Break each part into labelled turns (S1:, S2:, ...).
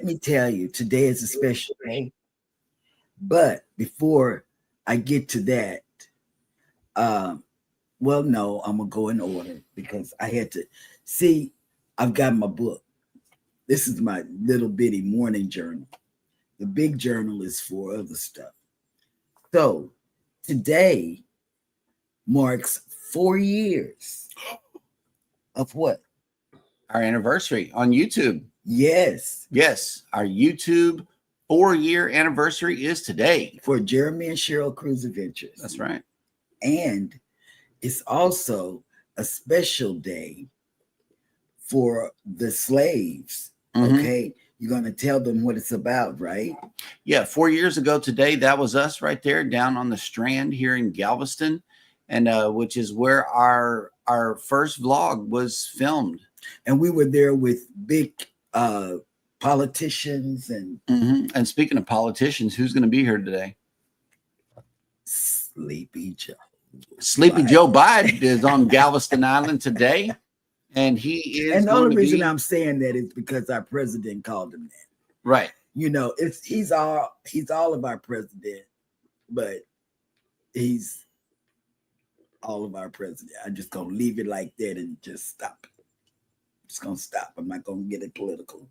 S1: me tell you, today is a special day. But before I get to that, um, well, no, I'm gonna go in order because I had to see. I've got my book. This is my little bitty morning journal. The big journal is for other stuff. So today marks 4 years of what?
S2: Our anniversary on YouTube.
S1: Yes.
S2: Yes, our YouTube 4-year anniversary is today.
S1: For Jeremy and Sheryl Cruise Adventures.
S2: That's right.
S1: And it's also a special day for the slaves. Okay. You're going to tell them what it's about, right?
S2: Yeah. 4 years ago today, that was us right there down on the Strand here in Galveston, and which is where our first vlog was filmed.
S1: And we were there with big politicians and
S2: And speaking of politicians, who's going to be here today?
S1: Sleepy Joe.
S2: Sleepy Joe Biden is on Galveston Island today, and he is.
S1: And the only reason I'm saying that is because our president called him that.
S2: Right.
S1: You know, he's all of our president, but he's all of our president. I'm just gonna leave it like that and just stop it. Just gonna stop. I'm not gonna get it political.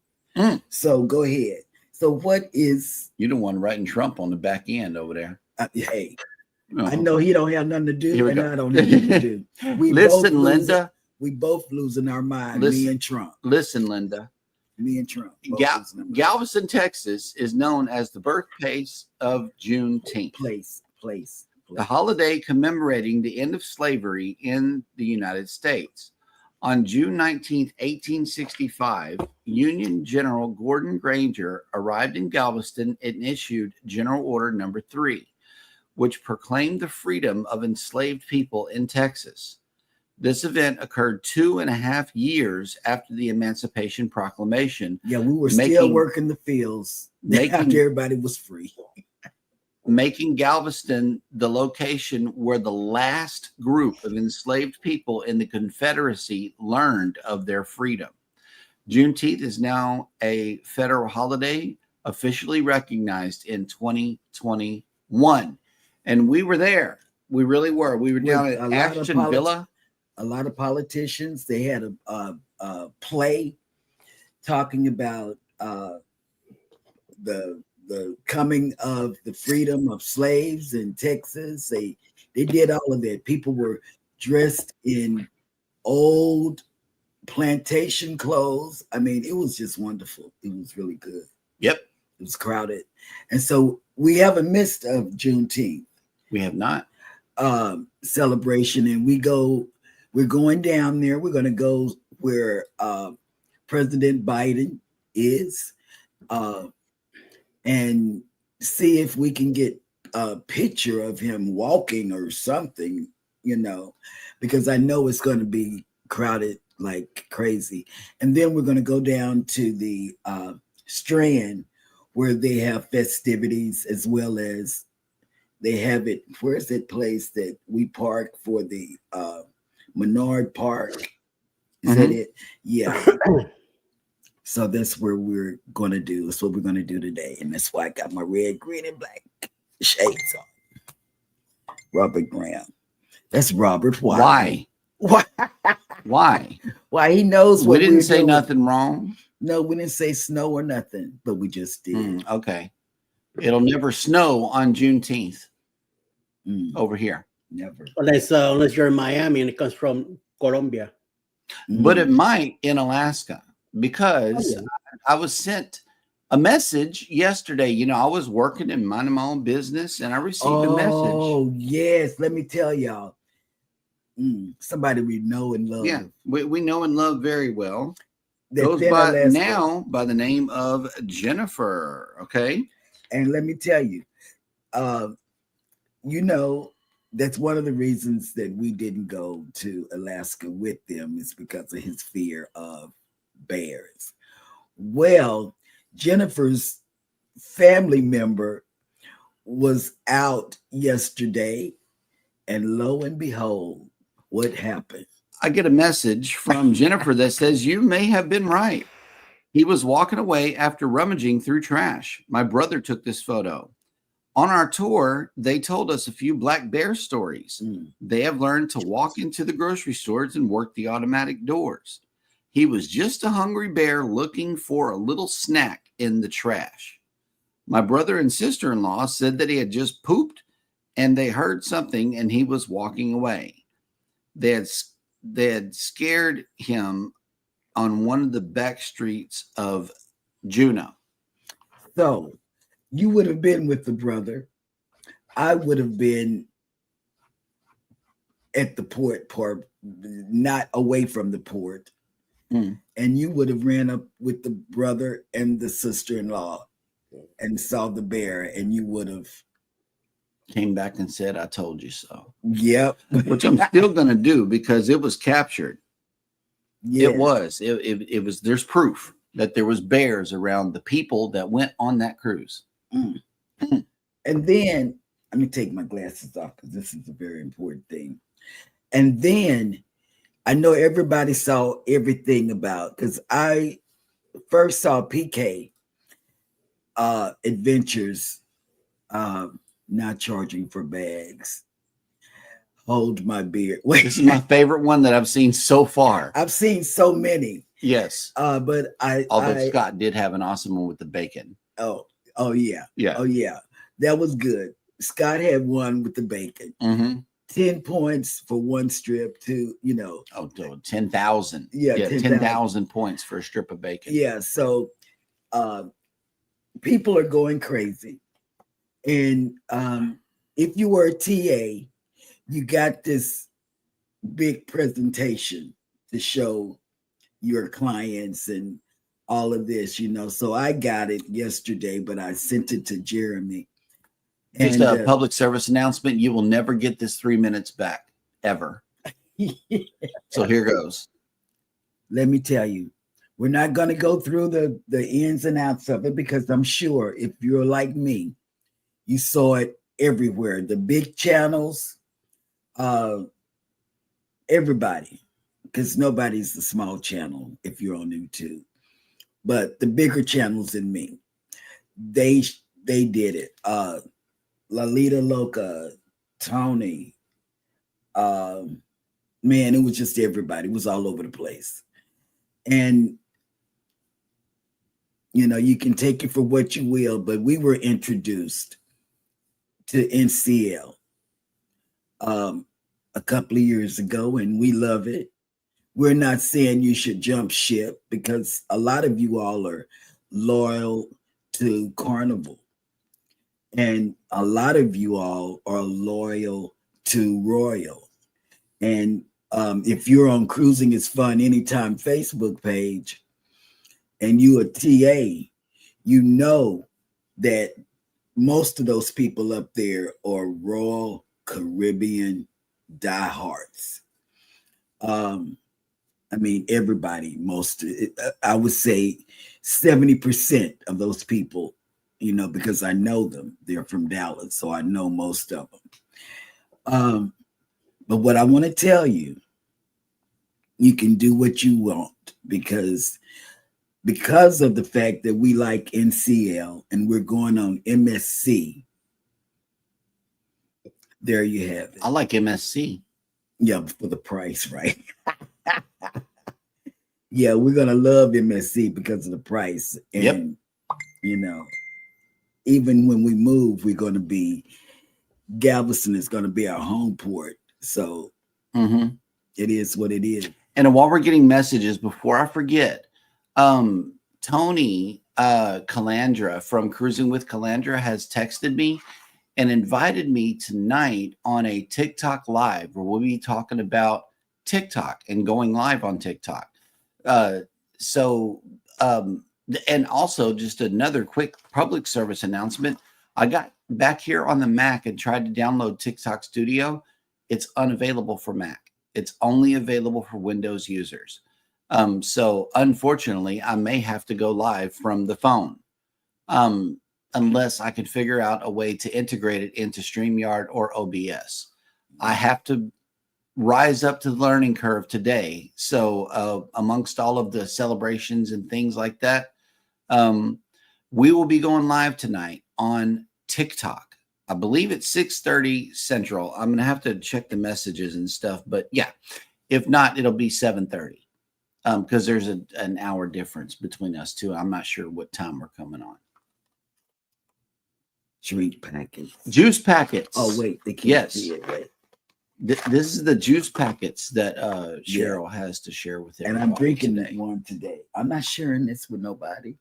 S1: So go ahead. So what is
S2: you the one writing Trump on the back end over there?
S1: Hey, I know he don't have nothing to do, and I don't have nothing to do.
S2: Listen, Linda.
S1: We both losing our mind. Me and Trump.
S2: Listen, Linda.
S1: Me and Trump.
S2: Galveston, Texas is known as the birthplace of Juneteenth.
S1: Place.
S2: The holiday commemorating the end of slavery in the United States. On June 19th, 1865, Union General Gordon Granger arrived in Galveston and issued General Order Number 3, which proclaimed the freedom of enslaved people in Texas. This event occurred 2.5 years after the Emancipation Proclamation.
S1: Yeah, we were still working the fields after everybody was free.
S2: Making Galveston the location where the last group of enslaved people in the Confederacy learned of their freedom. Juneteenth is now a federal holiday, officially recognized in 2021. And we were there. We really were. We were down at Ashton Villa.
S1: A lot of politicians, they had a play talking about the coming of the freedom of slaves in Texas. They did all of that. People were dressed in old plantation clothes. I mean, it was just wonderful. It was really good.
S2: Yep.
S1: It was crowded. And so we haven't missed of Juneteenth.
S2: We have not.
S1: Celebration. And we're going down there. We're going to go where President Biden is. And see if we can get a picture of him walking or something, you know, because I know it's going to be crowded like crazy. And then we're going to go down to the Strand where they have festivities, as well as they have it. Where's that place that we park for the Menard Park? Is that it? Yeah. So that's where we're going to do. That's what we're going to do today. And that's why I got my red, green, and black shades on. Robert Graham. That's Robert. Why? Why? Why? He knows what
S2: we didn't say doing. Nothing wrong.
S1: No, we didn't say snow or nothing, but we just did.
S2: Okay. It'll never snow on Juneteenth over here.
S1: Never.
S3: Unless you're in Miami and it comes from Colombia.
S2: But it might in Alaska. Because I was sent a message yesterday. You know, I was working and minding my own business, and I received a message. Oh,
S1: yes. Let me tell y'all. Somebody we know and love.
S2: Yeah, we know and love very well. Goes by now by the name of Jennifer. Okay.
S1: And let me tell you, you know, that's one of the reasons that we didn't go to Alaska with them is because of his fear of bears. Well, Jennifer's family member was out yesterday, and lo and behold, what happened?
S2: I get a message from Jennifer that says you may have been right. He was walking away after rummaging through trash. My brother took this photo. On our tour, they told us a few black bear stories. They have learned to walk into the grocery stores and work the automatic doors. He was just a hungry bear looking for a little snack in the trash. My brother and sister-in-law said that he had just pooped and they heard something and he was walking away. They had scared him on one of the back streets of Juneau.
S1: So you would have been with the brother. I would have been at the port, not away from the port. And you would have ran up with the brother and the sister-in-law and saw the bear, and you would have
S2: came back and said, I told you so.
S1: Yep.
S2: Which I'm still going to do because it was captured.
S1: Yes.
S2: It was, there's proof that there was bears around the people that went on that cruise.
S1: And then, let me take my glasses off because this is a very important thing. And then, I know everybody saw everything about, because I first saw PK Adventures not charging for bags. Hold my beer. Wait.
S2: This is my favorite one that I've seen so far.
S1: I've seen so many.
S2: Yes.
S1: But
S2: although Scott did have an awesome one with the bacon.
S1: Oh yeah.
S2: Yeah.
S1: Oh yeah. That was good. Scott had one with the bacon. 10 points for one strip to,
S2: 10,000.
S1: Yeah,
S2: 10,000 points for a strip of bacon.
S1: Yeah. So people are going crazy. And if you were a TA, you got this big presentation to show your clients and all of this, So I got it yesterday, but I sent it to Jeremy.
S2: Just a public service announcement. You will never get this 3 minutes back, ever. So here goes.
S1: Let me tell you, we're not going to go through the ins and outs of it because I'm sure if you're like me, you saw it everywhere. The big channels, everybody, because nobody's a small channel if you're on YouTube. But the bigger channels than me, they did it. Lalita Loca, Tony, man, it was just everybody. It was all over the place. And, you can take it for what you will, but we were introduced to NCL a couple of years ago, and we love it. We're not saying you should jump ship because a lot of you all are loyal to Carnival. And a lot of you all are loyal to Royal. And if you're on Cruising is Fun Anytime Facebook page and you a TA, you know that most of those people up there are Royal Caribbean diehards. Everybody, I would say 70% of those people, because I know them. They're from Dallas, so I know most of them. But what I want to tell you, you can do what you want because of the fact that we like NCL and we're going on MSC. There you have it.
S2: I like MSC.
S1: Yeah, for the price, right? Yeah, we're going to love MSC because of the price. And, even when we move, we're going to be, Galveston is going to be our home port. So it is what it is.
S2: And while we're getting messages, before I forget, Tony Calandra from Cruising with Calandra has texted me and invited me tonight on a TikTok live where we'll be talking about TikTok and going live on TikTok. And also just another quick public service announcement. I got back here on the Mac and tried to download TikTok Studio. It's unavailable for Mac. It's only available for Windows users. So unfortunately, I may have to go live from the phone. Unless I can figure out a way to integrate it into StreamYard or OBS. I have to rise up to the learning curve today. So amongst all of the celebrations and things like that, We will be going live tonight on TikTok. I believe it's 6:30 Central. I'm going to have to check the messages and stuff, but yeah, if not, it'll be 7:30 because there's an hour difference between us two. I'm not sure what time we're coming on.
S1: Drink packets.
S2: Juice packets.
S1: Oh, wait. They can't
S2: Yes.
S1: see it, right?
S2: This is the juice packets that Cheryl has to share with everybody.
S1: And I'm drinking
S2: today.
S1: one today. I'm not sharing this with nobody.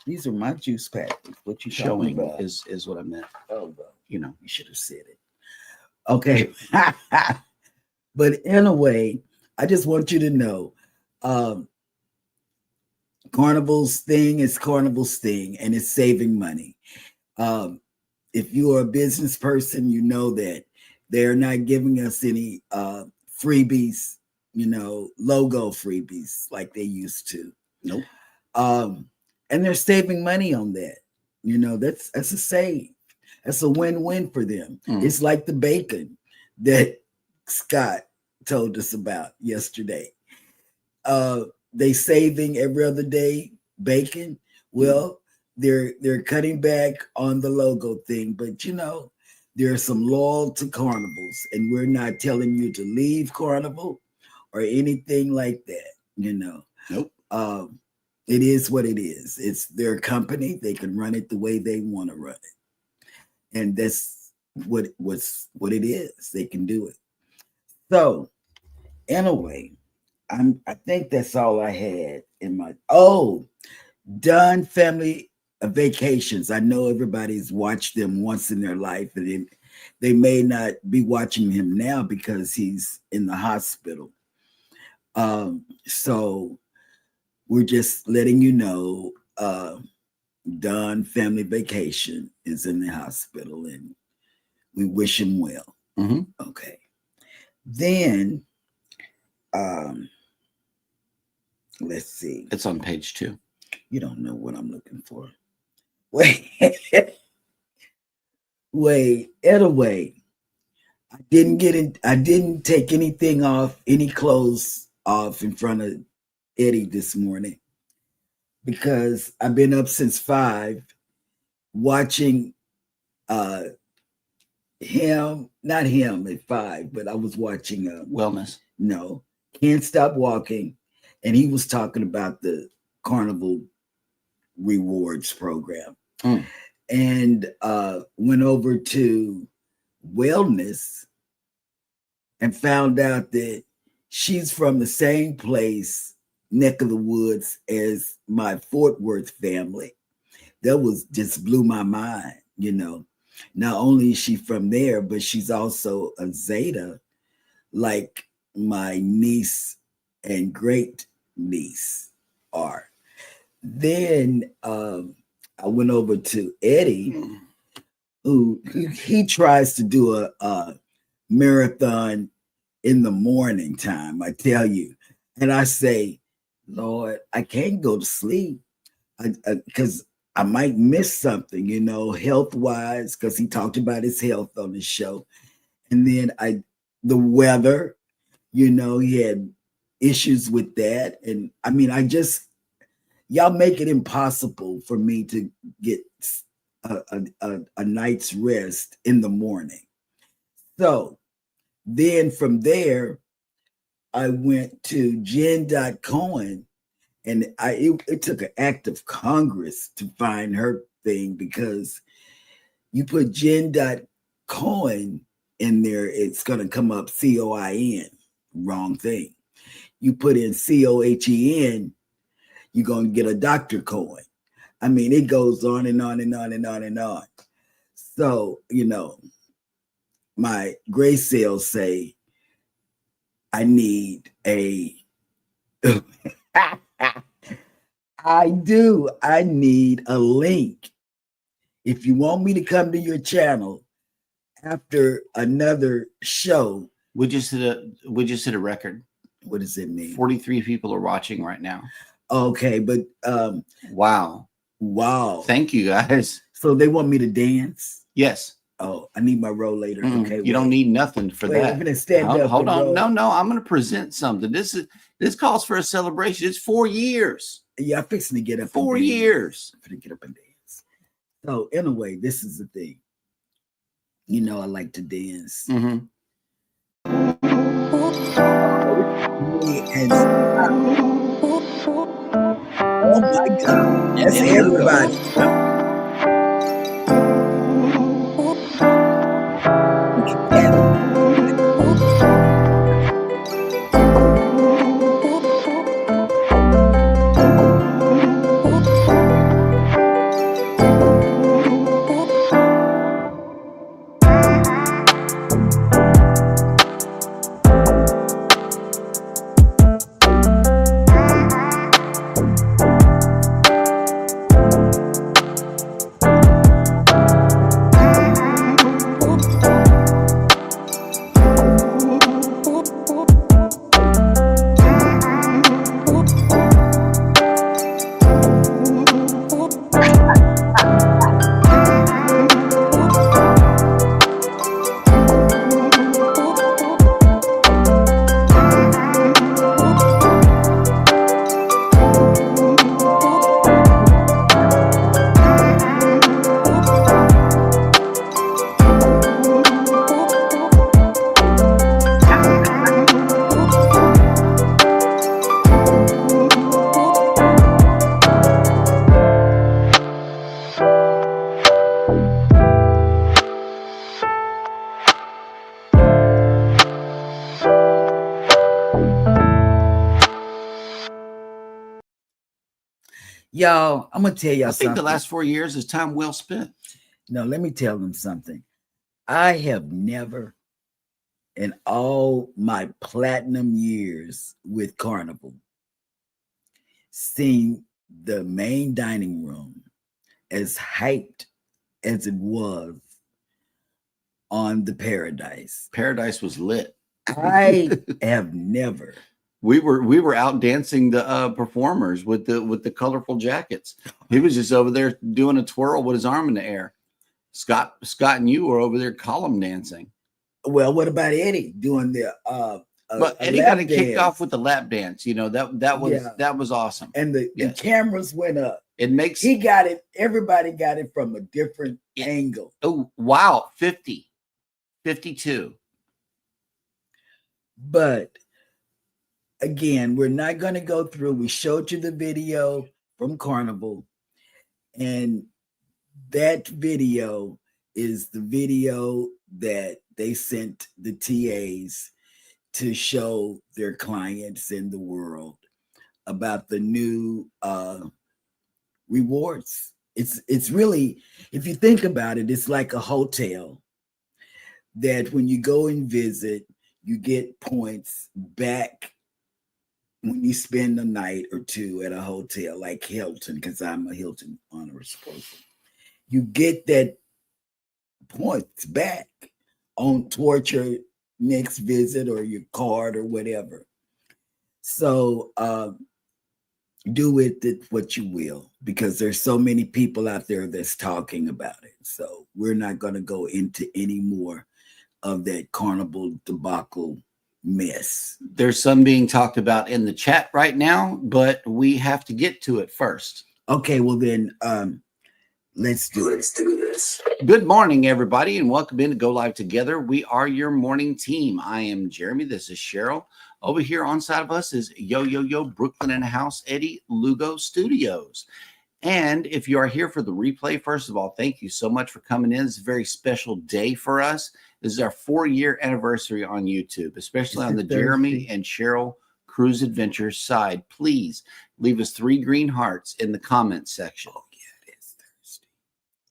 S1: These are my juice packets. What you
S2: Showing
S1: about?
S2: is what I meant.
S1: Oh, well,
S2: You know,
S1: you should have said it. Okay. But anyway, I just want you to know Carnival's thing is Carnival's thing, and it's saving money. If you are a business person, you know that they're not giving us any freebies, logo freebies like they used to.
S2: Nope.
S1: And they're saving money on that. That's a save. That's a win-win for them. It's like the bacon that Scott told us about yesterday. They saving every other day bacon. Well, they're cutting back on the logo thing, but there are some loyal to carnivals, and we're not telling you to leave Carnival or anything like that.
S2: Nope.
S1: It is what it is. It's their company. They can run it the way they want to run it, and that's what it is. They can do it. So, anyway, I think that's all I had in my. Done family vacations. I know everybody's watched them once in their life, and they may not be watching him now because he's in the hospital. So we're just letting you know, Don Family Vacation is in the hospital, and we wish him well.
S2: Mm-hmm.
S1: Okay. Then, let's see.
S2: It's on page 2.
S1: You don't know what I'm looking for. Wait. Anyway, I didn't take any clothes off in front of Eddie this morning because I've been up since 5 watching him, not him at 5, but I was watching
S2: Wellness.
S1: No, Can't Stop Walking, and he was talking about the Carnival rewards program. And went over to Wellness and found out that she's from the same place, neck of the woods, as my Fort Worth family. That just blew my mind. Not only is she from there, but she's also a Zeta, like my niece and great niece are. Then I went over to Eddie, who he tries to do a marathon in the morning time, I tell you. And I say, Lord, I can't go to sleep because I might miss something, health-wise, because he talked about his health on his show. And then the weather, he had issues with that. And I mean, y'all make it impossible for me to get a night's rest in the morning. So then from there, I went to Jen.Cohen, and it took an act of Congress to find her thing, because you put Jen.Cohen in there, it's going to come up COIN, wrong thing. You put in COHEN, you're going to get a Dr. Cohen. I mean, it goes on and on and on and on and on. So, my gray cells say, I need a, I need a link. If you want me to come to your channel after another show.
S2: We just hit a record.
S1: What does it mean?
S2: 43 people are watching right now.
S1: Okay, but
S2: wow. Thank you, guys.
S1: So they want me to dance?
S2: Yes.
S1: Oh, I need my roll later. Okay,
S2: you don't need nothing for that.
S1: I'm gonna stand up.
S2: Hold on. No, I'm gonna present something. This is This calls for a celebration. It's 4 years.
S1: Yeah, I'm fixing to get up.
S2: 4 years.
S1: I'm fixing to get up and dance. So anyway, this is the thing. You know, I like to dance.
S2: Mm-hmm.
S1: And oh my God, that's everybody. Look at that. Y'all, I'm gonna tell y'all
S2: I think
S1: something.
S2: the last 4 years is time well spent.
S1: No, let me tell them something. I have never, in all my platinum years with Carnival, seen the main dining room as hyped as it was on the Paradise.
S2: Paradise was lit.
S1: I have never.
S2: We were out dancing the performers with the colorful jackets. He was just over there doing a twirl with his arm in the air. Scott and you were over there column dancing.
S1: Well, what about Eddie doing the
S2: but Eddie got it kicked off with the lap dance. You know, that was awesome.
S1: And the cameras went up.
S2: It makes
S1: he got it, everybody got it from a different angle.
S2: Oh wow, 50, 52.
S1: But again, we're not going to go through. We showed you the video from Carnival, and that video is the video that they sent the TAs to show their clients in the world about the new rewards. It's really, if you think about it, it's like a hotel that when you go and visit, you get points back when you spend a night or two at a hotel like Hilton, because I'm a Hilton honors person. You get that points back on towards your next visit or your card or whatever. So do with it what you will, because there's so many people out there that's talking about it. So we're not going to go into any more of that Carnival debacle mess.
S2: There's some being talked about in the chat right now, but we have to get to it first.
S1: Okay, well then let's do this.
S2: Good morning, everybody, and welcome in to Go Live Together. We are your morning team. I am Jeremy. This is Cheryl. Over here on side of us is Yo Brooklyn in the house, Eddie, Lugo Studios. And if you are here for the replay, first of all, thank you so much for coming in. It's a very special day for us. This is our 4-year anniversary on YouTube, especially on the Jeremy and Sheryl Cruise Adventures side. Please leave us 3 green hearts in the comments section.
S1: Oh, yeah, it is Thursday.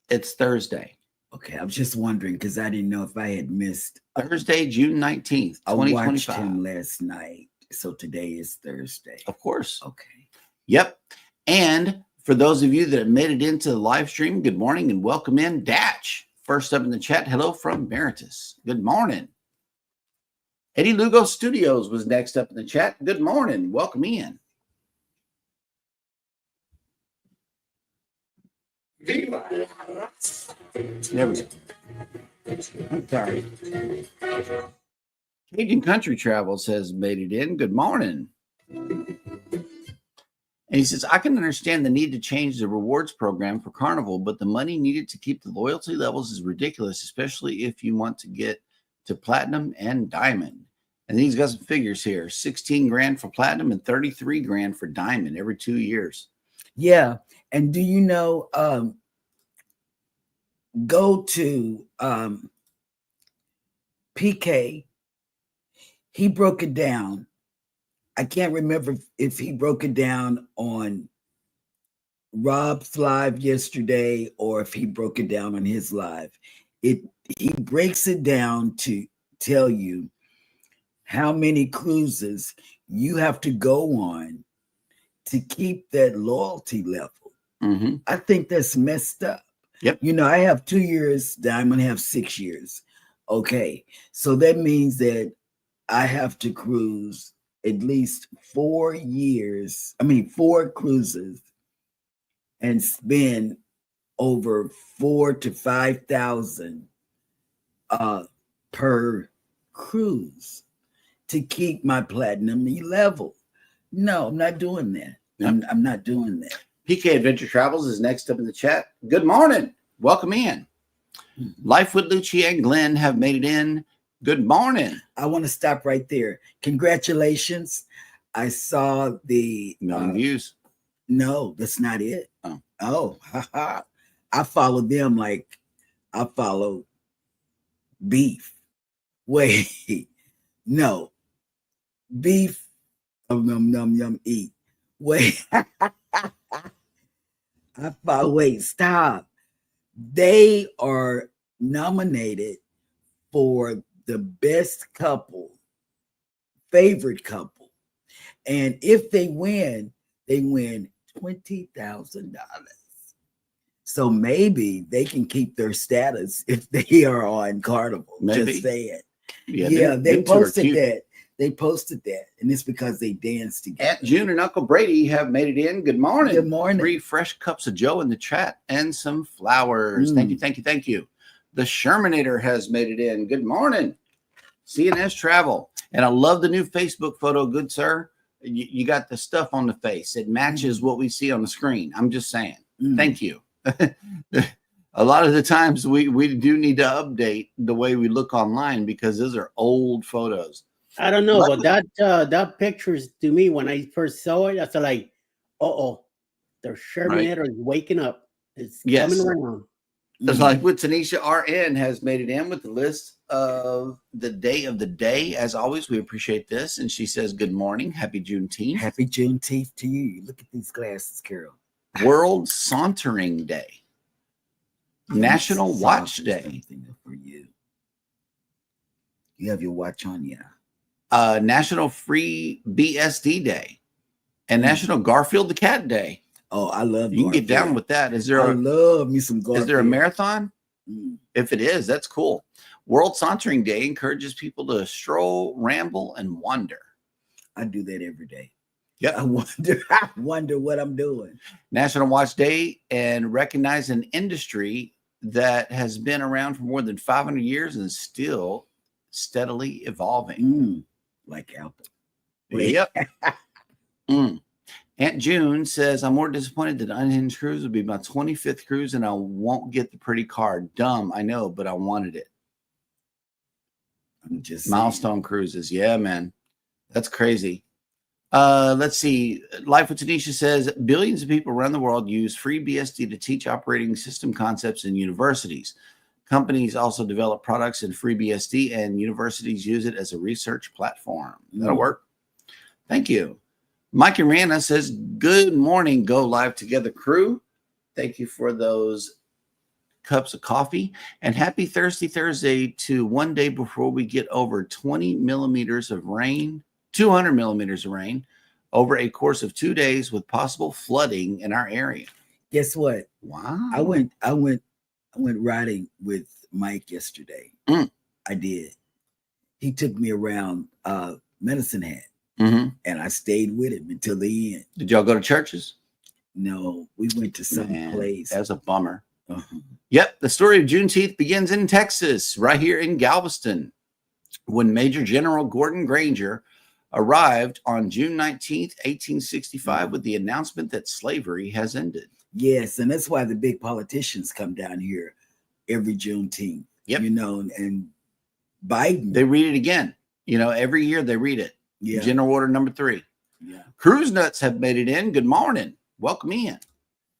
S2: It's Thursday.
S1: Okay, I was just wondering because I didn't know if I had missed.
S2: Thursday, June 19th, 2025.
S1: I watched him last night, so today is Thursday.
S2: Of course.
S1: Okay.
S2: Yep. And for those of you that have made it into the live stream, good morning and welcome in. Datch, first up in the chat. Hello from Meritus. Good morning. Eddie Lugo Studios was next up in the chat. Good morning. Welcome in. There we go. I'm sorry. Cajun Country Travels has made it in. Good morning. And he says, I can understand the need to change the rewards program for Carnival, but the money needed to keep the loyalty levels is ridiculous, especially if you want to get to platinum and diamond. And he's got some figures here, 16 grand for platinum and 33 grand for diamond every 2 years.
S1: Yeah. And do you know, go to PK, he broke it down. I can't remember if he broke it down on Rob's live yesterday or if he broke it down on his live. He breaks it down to tell you how many cruises you have to go on to keep that loyalty level.
S2: Mm-hmm.
S1: I think that's messed up.
S2: Yep.
S1: You know, I have 2 years, Diamond have 6 years. Okay. So that means that I have to cruise at least 4 cruises and spend over 4,000 to 5,000 per cruise to keep my platinum level. No, I'm not doing that.
S2: Yep.
S1: I'm not doing that.
S2: PK Adventure Travels is next up in the chat. Good morning. Welcome in. Life with Lucci and Glenn have made it in. Good morning.
S1: I want to stop right there. Congratulations. I saw the
S2: million views.
S1: No, that's not it.
S2: Oh,
S1: I follow them like I follow beef. Wait, no, beef. Yum, eat. Wait, wait, stop. They are nominated for the best couple, favorite couple. And if they win $20,000. So maybe they can keep their status if they are on Carnival.
S2: Maybe.
S1: Just saying.
S2: Yeah,
S1: they posted that. They posted that, and it's because they danced together.
S2: Aunt June and Uncle Brady have made it in. Good morning.
S1: Good morning.
S2: 3 fresh cups of Joe in the chat and some flowers. Thank you, thank you, thank you. The Shermanator has made it in. Good morning. CNS Travel. And I love the new Facebook photo, good sir. You got the stuff on the face. It matches what we see on the screen. I'm just saying. Thank you. A lot of the times we do need to update the way we look online because those are old photos.
S3: I don't know, but that picture is, to me, when I first saw it, I was like, the Shermanator is waking up. It's coming around.
S2: It's like with Tanisha RN has made it in with the list of the day of the day. As always, we appreciate this. And she says, good morning. Happy Juneteenth.
S1: Happy Juneteenth to you. Look at these glasses, Carol.
S2: World Sauntering Day. National Watch Day.
S1: For you. You have your watch on, yeah.
S2: National Free BSD Day. And National Garfield the Cat Day.
S1: Oh, I love
S2: you. You can get down with that. I
S1: love me some Garfield.
S2: Is there a marathon? If it is, that's cool. World Sauntering Day encourages people to stroll, ramble, and wander.
S1: I do that every day.
S2: Yep.
S1: I wonder what I'm doing.
S2: National Watch Day and recognize an industry that has been around for more than 500 years and still steadily evolving.
S1: Like Apple.
S2: Yep. Aunt June says, I'm more disappointed that Unhinged Cruise will be my 25th cruise and I won't get the pretty card. Dumb, I know, but I wanted it.
S1: I'm just
S2: Milestone Cruises. Yeah, man. That's crazy. Let's see. Life with Tanisha says, billions of people around the world use free BSD to teach operating system concepts in universities. Companies also develop products in FreeBSD, and universities use it as a research platform. That'll work. Thank you. Mike Rana says, good morning, Go Live Together crew. Thank you for those cups of coffee. And happy Thursday to one day before we get over 20 millimeters of rain, 200 millimeters of rain, over a course of 2 days with possible flooding in our area.
S1: Guess what?
S2: Wow.
S1: I went riding with Mike yesterday. I did. He took me around Medicine Hat, and I stayed with him until the end.
S2: Did y'all go to churches?
S1: No, we went to some place.
S2: That's a bummer. Yep, the story of Juneteenth begins in Texas, right here in Galveston, when Major General Gordon Granger arrived on June 19th, 1865, with the announcement that slavery has ended.
S1: Yes, and that's why the big politicians come down here every Juneteenth.
S2: Yep.
S1: You know, and Biden.
S2: They read it again. You know, every year they read it.
S1: Yeah.
S2: General Order number 3.
S1: Yeah.
S2: Cruise nuts have made it in. Good morning. Welcome in.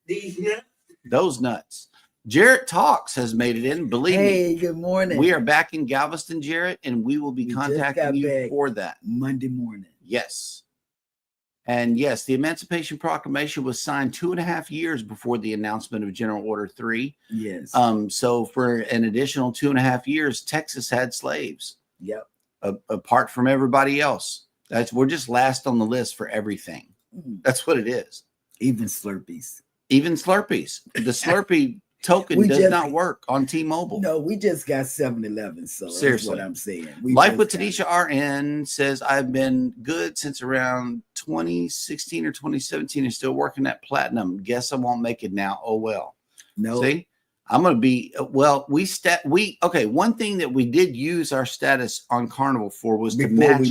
S3: These nuts.
S2: Those nuts. Jarrett Talks has made it in. Believe me.
S1: Hey, good morning.
S2: We are back in Galveston, Jarrett, and we will be contacting you for that.
S1: Monday morning.
S2: Yes. And yes, the Emancipation Proclamation was signed 2.5 years before the announcement of General Order 3.
S1: Yes.
S2: So for an additional 2.5 years, Texas had slaves.
S1: Yep.
S2: Apart from everybody else. We're just last on the list for everything. That's what it is.
S1: Even Slurpees.
S2: Even Slurpees. The Slurpee token does not work on T-Mobile.
S1: No, we just got 7-Eleven. So
S2: seriously,
S1: that's what I'm saying.
S2: Life with Tanisha RN says, I've been good since around 2016 or 2017 and still working at platinum. Guess I won't make it now. Oh, well.
S1: No.
S2: See, I'm going to be, well, okay. One thing that we did use our status on Carnival for was to match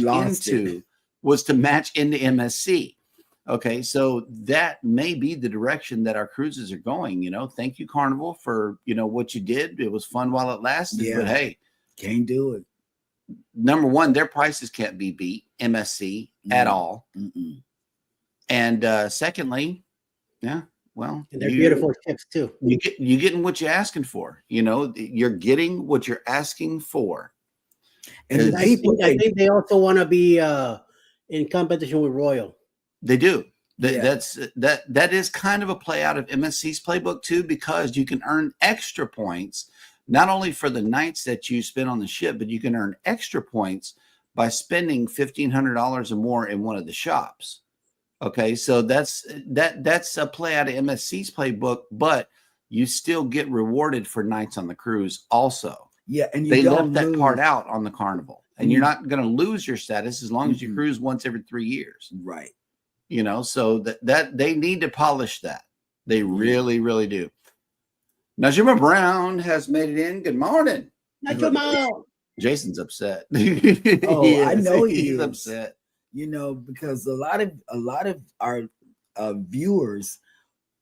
S2: into MSC. Okay, so that may be the direction that our cruises are going. You know, thank you, Carnival, for what you did. It was fun while it lasted. Yeah. But hey,
S1: can't do it.
S2: Number one, their prices can't be beat, MSC at all. And secondly, yeah, well,
S3: and they're beautiful ships too.
S2: You're getting what you're asking for. You're getting what you're asking for.
S3: And I think they also want to be in competition with Royal.
S2: They do. That is kind of a play out of MSC's playbook too, because you can earn extra points not only for the nights that you spend on the ship, but you can earn extra points by spending $1,500 or more in one of the shops. Okay, so that's a play out of MSC's playbook, but you still get rewarded for nights on the cruise also.
S1: Yeah, and
S2: they left that part out on the Carnival, and you're not going to lose your status as long as you cruise once every 3 years.
S1: Right.
S2: So that they need to polish that. They really, really do. Najima Brown has made it in. Good morning.
S3: Najima.
S2: Jason's upset.
S1: Oh, I know he's
S2: upset.
S1: Because a lot of our viewers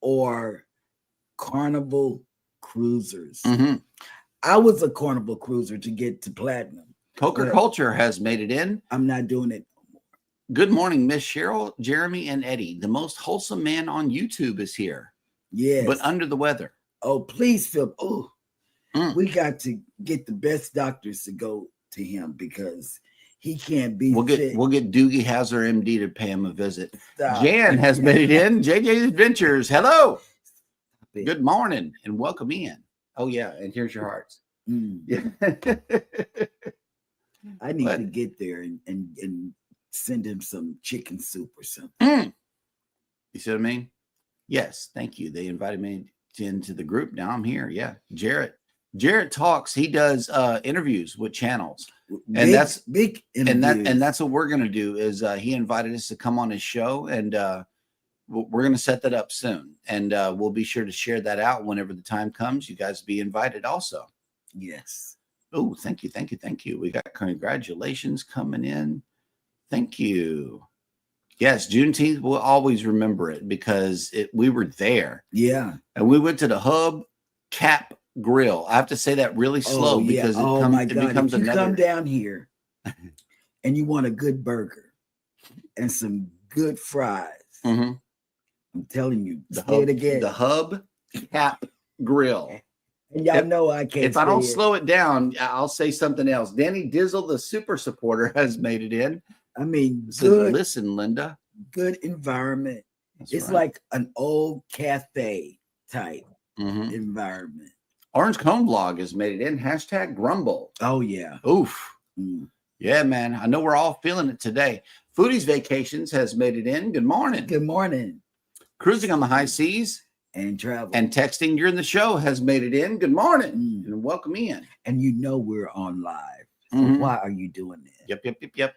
S1: are Carnival cruisers. I was a Carnival cruiser to get to platinum.
S2: Poker Culture has made it in.
S1: I'm not doing it.
S2: Good morning, Miss Cheryl, Jeremy, and Eddie. The most wholesome man on YouTube is here.
S1: Yes.
S2: But under the weather.
S1: Oh, please, Phil. Oh, we got to get the best doctors to go to him because he can't be
S2: We'll
S1: sick.
S2: get Doogie Howser, MD, to pay him a visit.
S1: Stop.
S2: Jan has made it in. JJ's Adventures. Hello. Good morning and welcome in. Oh, yeah. And here's your hearts.
S1: Yeah. I need to get there and send him some chicken soup or something.
S2: You see what I mean? Yes, thank you. They invited me into the group. Now I'm here. Yeah, Jarrett Talks. He does interviews with channels, and that's
S1: big.
S2: And that's what we're gonna do. Is he invited us to come on his show, and we're gonna set that up soon, and we'll be sure to share that out whenever the time comes. You guys be invited also.
S1: Yes.
S2: Oh, thank you. We got congratulations coming in. Thank you. Yes, Juneteenth, we'll always remember it because we were there.
S1: Yeah.
S2: And we went to the Hub Cap Grill. I have to say that really slow because it becomes
S1: if you come down here and you want a good burger and some good fries, I'm telling you, say it again.
S2: The Hub Cap Grill.
S1: And y'all know I can't.
S2: If I don't slow it down, I'll say something else. Danny Dizzle, the super supporter, has made it in.
S1: I mean,
S2: good. Listen, Linda.
S1: Good environment. It's like an old cafe type environment.
S2: Orange Cone Blog has made it in. # Grumble.
S1: Oh, yeah.
S2: Oof. Yeah, man. I know we're all feeling it today. Foodies Vacations has made it in. Good morning.
S1: Good morning.
S2: Cruising on the High Seas.
S1: And travel.
S2: And texting during the show has made it in. Good morning. And welcome in.
S1: And we're on live. So why are you doing that?
S2: Yep.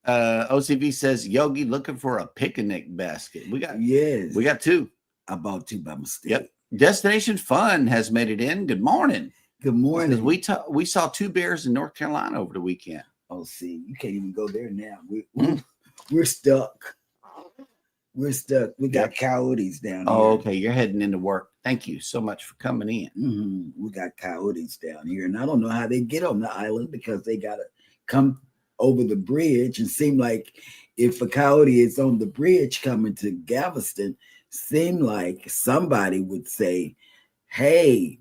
S2: OCV says Yogi looking for a picnic basket. We got 2.
S1: I bought 2 by mistake.
S2: Yep. Destination Fun has made it in. Good morning.
S1: Good morning.
S2: We saw 2 bears in North Carolina over the weekend.
S1: Oh, see, you can't even go there now. We're stuck. We're stuck. We got coyotes down here.
S2: Oh, okay. You're heading into work. Thank you so much for coming in.
S1: We got coyotes down here, and I don't know how they get on the island because they got to come over the bridge. And seem like if a coyote is on the bridge coming to Galveston, seem like somebody would say, hey,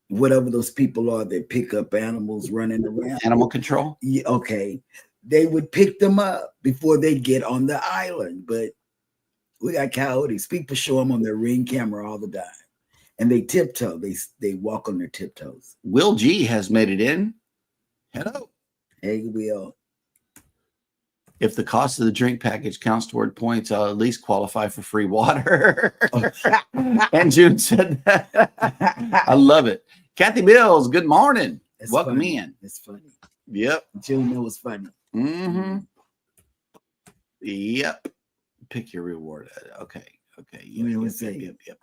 S1: whatever those people are that pick up animals running around.
S2: Animal control?
S1: Yeah, okay. They would pick them up before they get on the island. But we got coyotes. People show them on their Ring camera all the time. And they tiptoe. They walk on their tiptoes.
S2: Will G has made it in. Hello.
S1: Hey, Will.
S2: If the cost of the drink package counts toward points, I'll at least qualify for free water. And June said that. I love it. Kathy Mills, good morning.
S1: That's
S2: Welcome
S1: funny.
S2: in.
S1: It's funny.
S2: Yep.
S1: June knows funny.
S2: Yep. Pick your reward. Okay. Yep.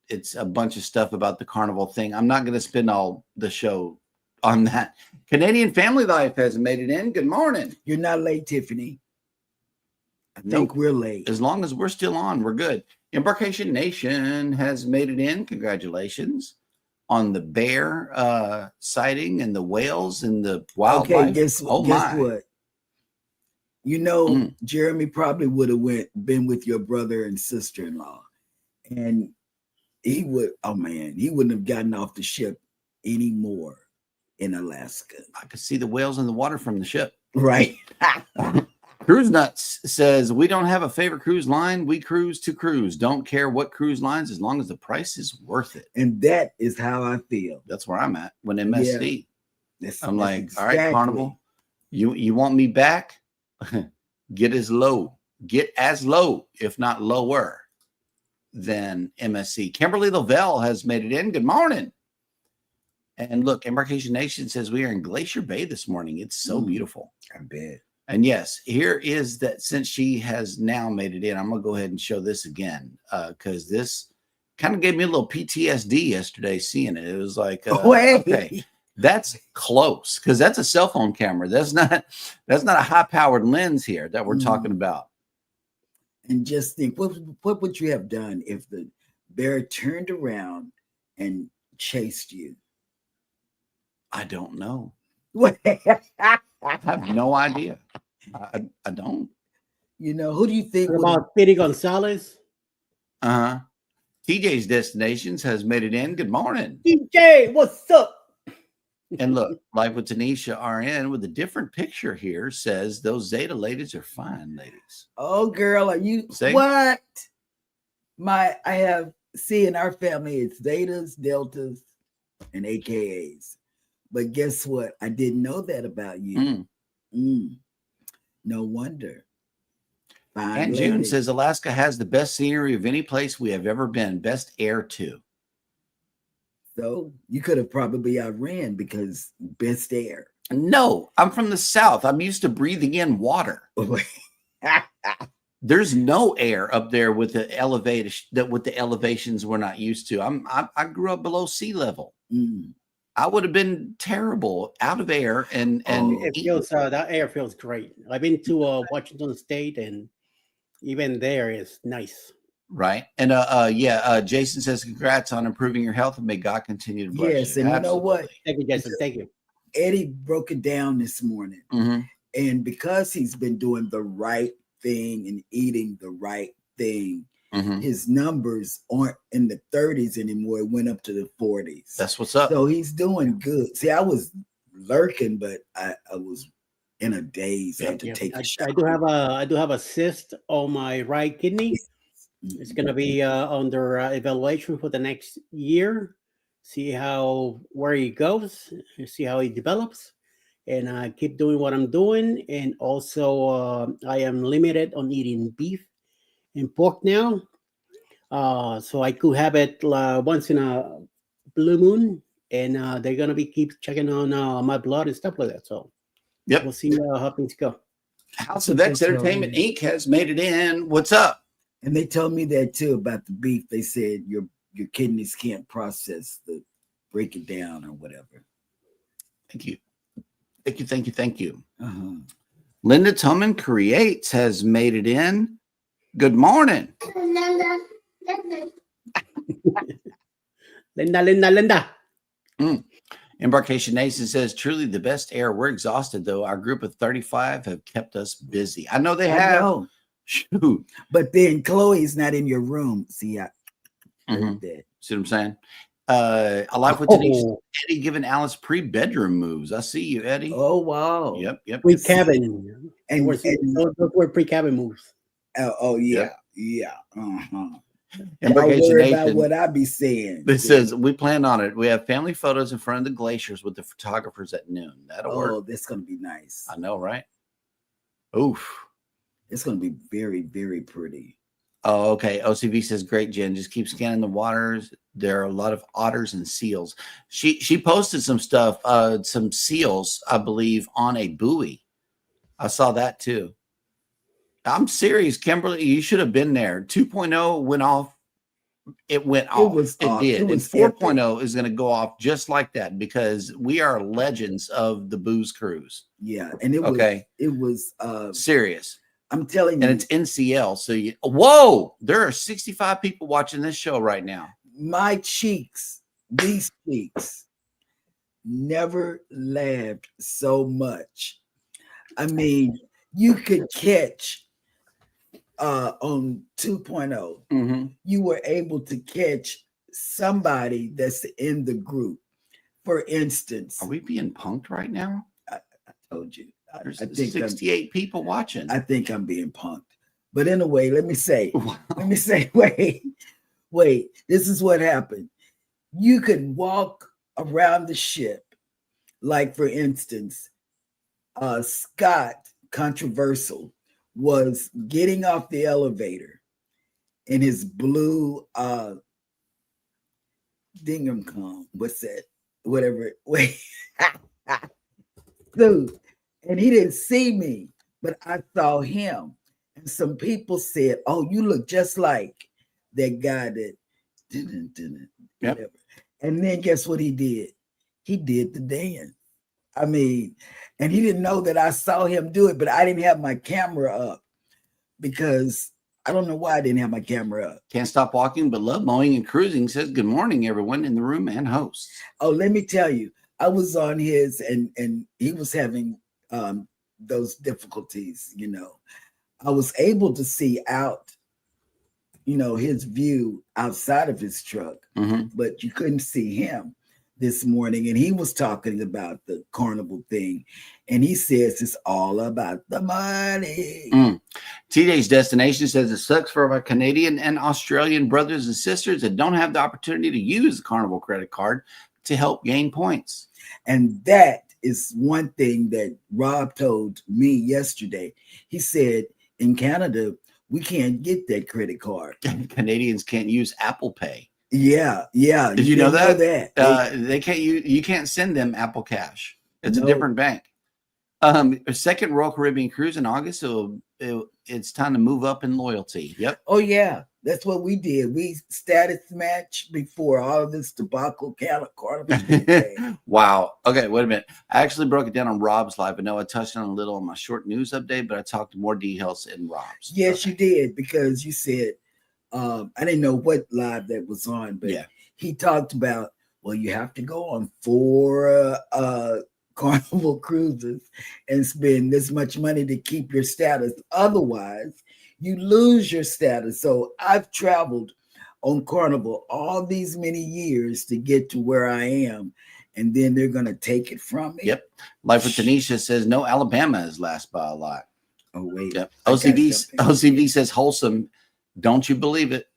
S2: It's a bunch of stuff about the carnival thing. I'm not going to spend all the show on that. Canadian Family Life hasn't made it in. Good morning.
S1: You're not late, Tiffany. I think we're late.
S2: As long as we're still on, we're good. Embarkation Nation has made it in. Congratulations on the bear sighting and the whales and the wildlife.
S1: Okay, guess what? You know, Jeremy probably would have been with your brother and sister-in-law, and he wouldn't have gotten off the ship anymore in Alaska.
S2: I could see the whales in the water from the ship.
S1: Right.
S2: Cruise Nuts says, we don't have a favorite cruise line. We cruise to cruise. Don't care what cruise lines as long as the price is worth it.
S1: And that is how I feel.
S2: That's where I'm at when MSD.
S1: Yeah.
S2: I'm like, exactly. All right, Carnival, you want me back? Get as low, if not lower than MSC. Kimberly Lavelle has made it in. Good morning. And look, Embarkation Nation says we are in Glacier Bay this morning. It's so beautiful.
S1: I bet.
S2: And yes, here is that since she has now made it in, I'm going to go ahead and show this again because this kind of gave me a little PTSD yesterday seeing it. It was like, okay, that's close because that's a cell phone camera. That's not a high-powered lens here that we're talking about.
S1: And just think, what would you have done if the bear turned around and chased you?
S2: I don't know.
S1: I
S2: have no idea. I don't.
S1: You know, who do you think?
S3: What about Speedy Gonzalez?
S2: TJ's Destinations has made it in. Good morning.
S3: TJ, what's up?
S2: And look, Life with Tanisha RN with a different picture here says those Zeta ladies are fine ladies.
S1: Oh, girl, are you what? I have in our family it's Zetas, Deltas, and AKAs. But guess what? I didn't know that about you. No wonder. Fine
S2: and
S1: lady.
S2: June says Alaska has the best scenery of any place we have ever been. Best air too.
S1: So you could have probably outran because best air.
S2: No, I'm from the South. I'm used to breathing in water. There's no air up there with the elevations we're not used to. I grew up below sea level. I would have been terrible out of air and
S3: it feels that air feels great. I've been to Washington State and even there is nice.
S2: Right. And Jason says congrats on improving your health and may God continue to bless you.
S1: Yes, and you know what?
S3: Thank you, Jason. Thank you.
S1: Eddie broke it down this morning. And because he's been doing the right thing and eating the right thing, his numbers aren't in the 30s anymore. It went up to the 40s.
S2: That's what's up.
S1: So he's doing good. See, I was lurking, but I was in a daze. I had to take a shot.
S3: I do have a cyst on my right kidney. It's going to be under evaluation for the next year. See where he goes. See how he develops. And I keep doing what I'm doing. And also, I am limited on eating beef and pork now. So I could have it once in a blue moon. And they're going to keep checking on my blood and stuff like that. So we'll see how things go.
S2: House of X Entertainment Inc. has made it in. What's up?
S1: And they told me that too about the beef. They said your kidneys can't process break it down or whatever.
S2: Thank you. Thank you.
S1: Uh-huh.
S2: Linda Tillman Creates has made it in. Good morning.
S3: Linda.
S2: Embarkation Nation says, truly the best air. We're exhausted, though. Our group of 35 have kept us busy. I know they have.
S1: Know.
S2: Shoot.
S1: But then Chloe's not in your room. See, I heard that.
S2: See what I'm saying? I like what Tanisha Eddie giving Alice pre-bedroom moves. I see you, Eddie.
S1: Oh, wow.
S2: Yep.
S3: Pre-cabin.
S1: And
S3: those were pre-cabin moves.
S1: Oh, yeah.
S2: Yep.
S1: Yeah. Uh-huh.
S2: Embarkation
S1: Don't worry
S2: Nation.
S1: about what I be saying.
S2: It says, we plan on it. We have family photos in front of the glaciers with the photographers at noon. That'll work.
S1: Oh, that's going to be nice.
S2: I know, right? Oof.
S1: It's going to be very, very pretty.
S2: Oh, okay. OCV says, great, Jen. Just keep scanning the waters. There are a lot of otters and seals. She posted some stuff, some seals, I believe, on a buoy. I saw that too. I'm serious, Kimberly. You should have been there. 2.0 went off. It went off. It did. And 4.0 is going to go off just like that because we are legends of the booze cruise.
S1: Yeah. And it was
S2: serious.
S1: I'm telling you.
S2: And it's NCL. So whoa, there are 65 people watching this show right now.
S1: My cheeks, these cheeks, never laughed so much. I mean, you could catch on 2.0, you were able to catch somebody that's in the group. For instance,
S2: are we being punked right now?
S1: I told you.
S2: There's
S1: I think
S2: 68 people watching.
S1: I think I'm being punked. But anyway, let me say, wait, this is what happened. You could walk around the ship, like for instance, Scott Controversial was getting off the elevator in his blue dingham. What's that? Whatever. Wait. Dude. And he didn't see me, but I saw him. And some people said, oh, you look just like that guy that didn't.
S2: Yep.
S1: And then guess what he did? He did the dance. I mean, and he didn't know that I saw him do it, but I didn't have my camera up because I don't know why I didn't have my camera up.
S2: Can't stop walking, but love mowing and cruising says, good morning, everyone in the room and hosts.
S1: Oh, let me tell you, I was on his and he was having those difficulties, you know. I was able to see out, you know, his view outside of his truck, but you couldn't see him this morning. And he was talking about the carnival thing. And he says it's all about the money.
S2: Today's Destination says it sucks for our Canadian and Australian brothers and sisters that don't have the opportunity to use the Carnival credit card to help gain points.
S1: And that is one thing that Rob told me yesterday. He said in Canada, we can't get that credit card.
S2: Canadians can't use Apple Pay.
S1: Yeah.
S2: Did you know that? They can't. You can't send them Apple Cash. It's a different bank. Second Royal Caribbean cruise in August. So it's time to move up in loyalty. Yep.
S1: Oh yeah, that's what we did. We status match before all of this debacle. Carnival.
S2: Wow. Okay, wait a minute. I actually broke it down on Rob's live. I know I touched on a little on my short news update, but I talked more details in Rob's.
S1: Yes, you did, because you said I didn't know what live that was on, but he talked about, well, you have to go on 4 Carnival cruises and spend this much money to keep your status. Otherwise, you lose your status. So I've traveled on Carnival all these many years to get to where I am, and then they're going to take it from me.
S2: Yep. Life with Tanisha says no Alabama is last by a lot.
S1: Oh, wait.
S2: Yep. OCV says wholesome. Don't you believe it?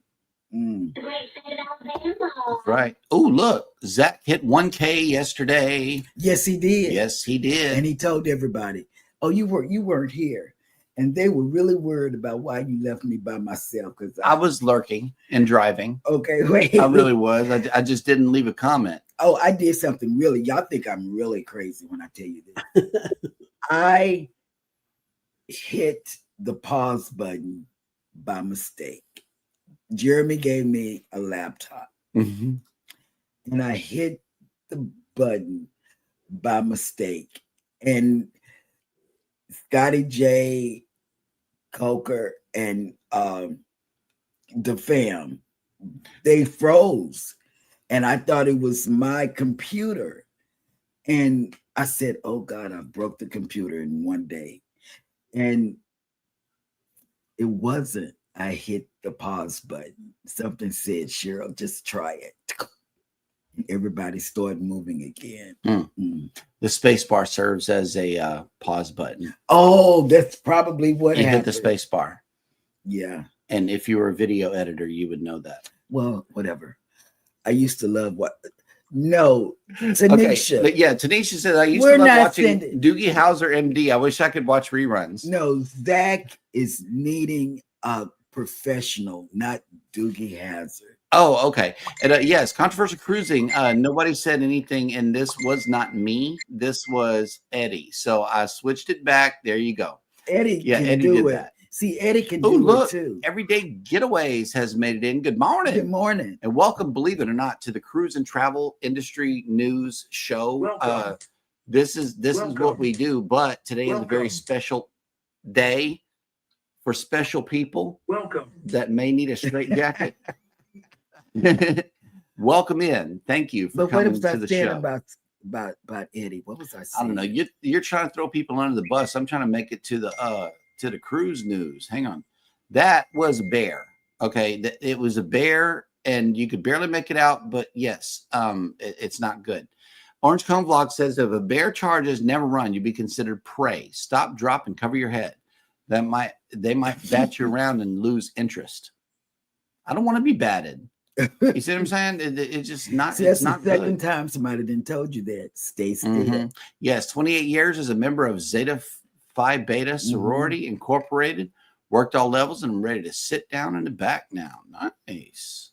S2: Right. Oh, look, Zach hit 1K yesterday.
S1: Yes, he did.
S2: Yes, he did.
S1: And he told everybody, oh, you weren't here. And they were really worried about why you left me by myself. Because
S2: I was lurking and driving.
S1: Okay, wait.
S2: I really was. I just didn't leave a comment.
S1: Oh, I did something really. Y'all think I'm really crazy when I tell you this. I hit the pause button by mistake. Jeremy gave me a laptop. And I hit the button by mistake. and Scotty J, Coker, and the fam, they froze. And I thought it was my computer. And I said, oh God, I broke the computer in one day. And it wasn't. I hit the pause button. Something said, Cheryl, just try it. Everybody started moving again.
S2: The space bar serves as a pause button.
S1: Oh, that's probably what
S2: you
S1: happened.
S2: hit the space bar.
S1: Yeah.
S2: And if you were a video editor, you would know that.
S1: Well, whatever. I used to love Tanisha.
S2: Okay. Yeah, Tanisha said I used to love watching Doogie Howser MD. I wish I could watch reruns.
S1: No, Zach is needing a professional, not Doogie Howser.
S2: Oh, okay. And yes, controversial cruising. Nobody said anything, and this was not me. This was Eddie. So I switched it back. There you go.
S1: Eddie can do it. That. See, Eddie can do it too.
S2: Everyday Getaways has made it in. Good morning.
S1: Good morning.
S2: And welcome, believe it or not, to the Cruise and Travel Industry News Show. This is what we do, but today is a very special day for special people that may need a straight jacket. Welcome in. Thank you for coming to the show.
S1: About Eddie, what was I saying?
S2: I don't know. You're trying to throw people under the bus. I'm trying to make it to the cruise news. Hang on. That was a bear. Okay, it was a bear, and you could barely make it out. But yes, it's not good. Orange Cone Vlog says if a bear charges, never run. You'd be considered prey. Stop, drop, and cover your head. They might bat you around and lose interest. I don't want to be batted. You see what I'm saying? It's just not.
S1: See, that's the second time somebody didn't told you that. Stay still.
S2: Mm-hmm. Yes, 28 years as a member of Zeta Phi Beta Sorority Incorporated. Worked all levels and I'm ready to sit down in the back now. Nice.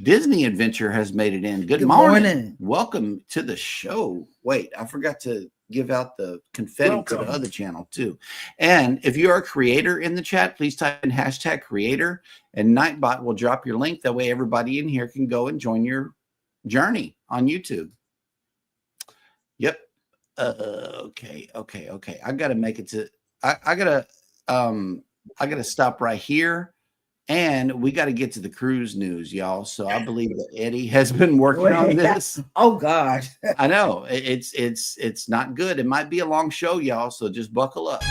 S2: Disney Adventure has made it in. Good morning. Welcome to the show. Wait, I forgot to give out the confetti to the other channel too. And if you are a creator in the chat, please type in #creator and Nightbot will drop your link. That way everybody in here can go and join your journey on YouTube. Yep. Okay. I gotta make it to I gotta stop right here. And we got to get to the cruise news, y'all. So I believe that Eddie has been working on this.
S1: Oh gosh.
S2: I know it's not good. It might be a long show, y'all. So just buckle up.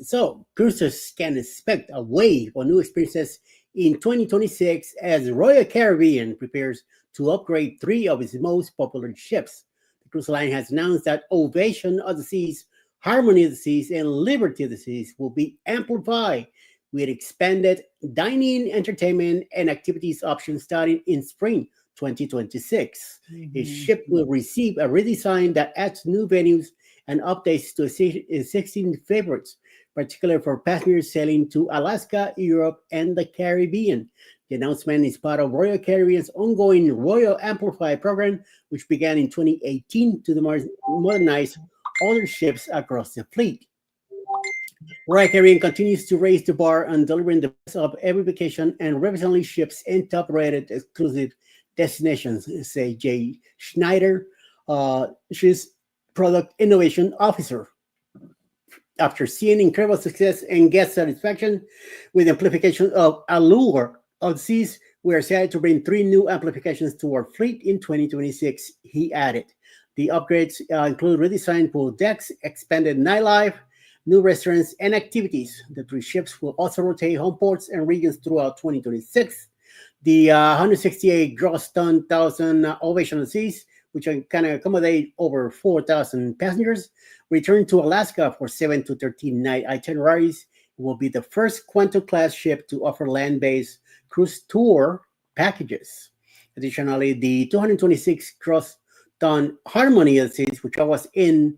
S3: So cruisers can expect a wave of new experiences in 2026 as Royal Caribbean prepares to upgrade 3 of its most popular ships. The cruise line has announced that Ovation of the Seas, Harmony of the Seas, and Liberty of the Seas will be amplified with expanded dining, entertainment, and activities options starting in spring 2026. Each ship will receive a redesign that adds new venues and updates to existing favorites, particularly for passengers sailing to Alaska, Europe, and the Caribbean. The announcement is part of Royal Caribbean's ongoing Royal Amplify program, which began in 2018 to modernize other ships across the fleet. Royal Caribbean continues to raise the bar on delivering the best of every vacation and representing ships in top-rated exclusive destinations, say Jay Schneider. She's Product Innovation Officer. After seeing incredible success and guest satisfaction with the amplification of Allure of the Seas, we are excited to bring 3 new amplifications to our fleet in 2026, he added. The upgrades include redesigned pool decks, expanded nightlife, new restaurants, and activities. The 3 ships will also rotate home ports and regions throughout 2026. The 168 gross ton 1,000 Ovation of the Seas, which can accommodate over 4,000 passengers, return to Alaska for 7 to 13 night itineraries. It will be the first Quantum-class ship to offer land-based cruise tour packages. Additionally, the 226 gross ton Harmony of the Seas, which I was in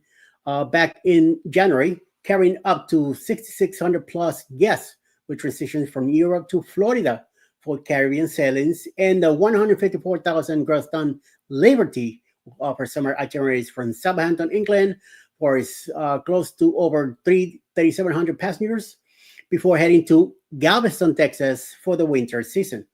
S3: back in January, carrying up to 6,600 plus guests, with transitions from Europe to Florida for Caribbean sailings, and the 154,000 gross ton Liberty offers summer itineraries from Southampton, England, for its close to over 3,700 passengers before heading to Galveston, Texas for the winter season.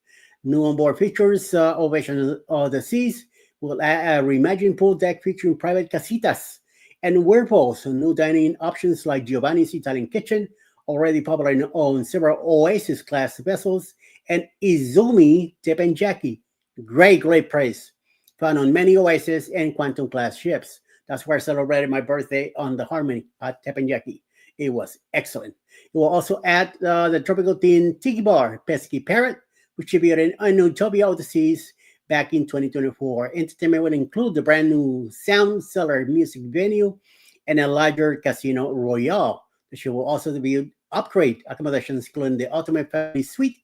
S3: New onboard features Ovation of the Seas will add a reimagined pool deck featuring private casitas and whirlpools. New dining options like Giovanni's Italian Kitchen, already popular on several Oasis class vessels, and Izumi Teppanyaki. Great price. Found on many Oasis and Quantum class ships. That's where I celebrated my birthday on the Harmony at Teppanyaki. It was excellent. It will also add the tropical themed Tiki Bar, Pesky Parrot, which debuted in Utopia of the Seas back in 2024. Entertainment will include the brand new Sound Cellar music venue and a larger Casino Royale. The show will also debut upgrade accommodations, including the Ultimate Family Suite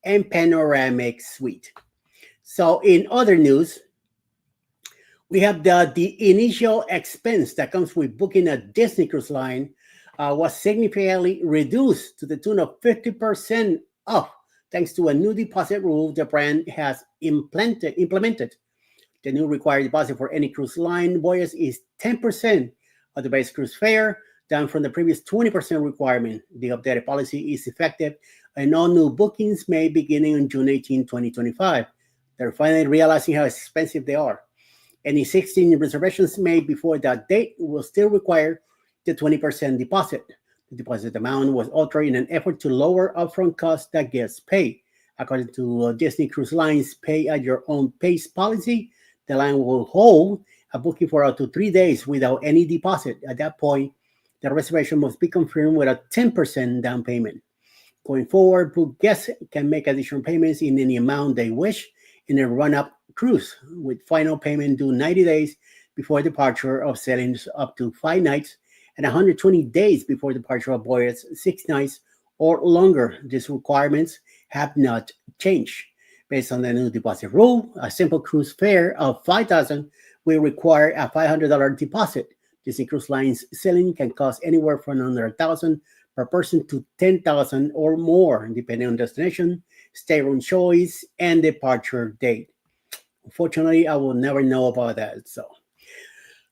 S3: and Panoramic Suite. So, in other news, we have the initial expense that comes with booking a Disney cruise line was significantly reduced to the tune of 50% off, thanks to a new deposit rule the brand has implemented. The new required deposit for any cruise line voyage is 10% of the base cruise fare, down from the previous 20% requirement. The updated policy is effective and all new bookings made beginning on June 18, 2025. They're finally realizing how expensive they are. Any 16 reservations made before that date will still require the 20% deposit. The deposit amount was altered in an effort to lower upfront costs that gets paid. According to Disney Cruise Line's pay at your own pace policy, the line will hold a booking for up to 3 days without any deposit. At that point, the reservation must be confirmed with a 10% down payment. Going forward, book guests can make additional payments in any amount they wish in a run-up cruise, with final payment due 90 days before departure of sailings up to 5 nights and 120 days before departure of voyage 6 nights or longer. These requirements have not changed. Based on the new deposit rule, a simple cruise fare of $5,000 will require a $500 deposit. Disney Cruise Line's sailing can cost anywhere from under $1,000 per person to $10,000 or more, depending on destination, stateroom choice, and departure date. Unfortunately, I will never know about that.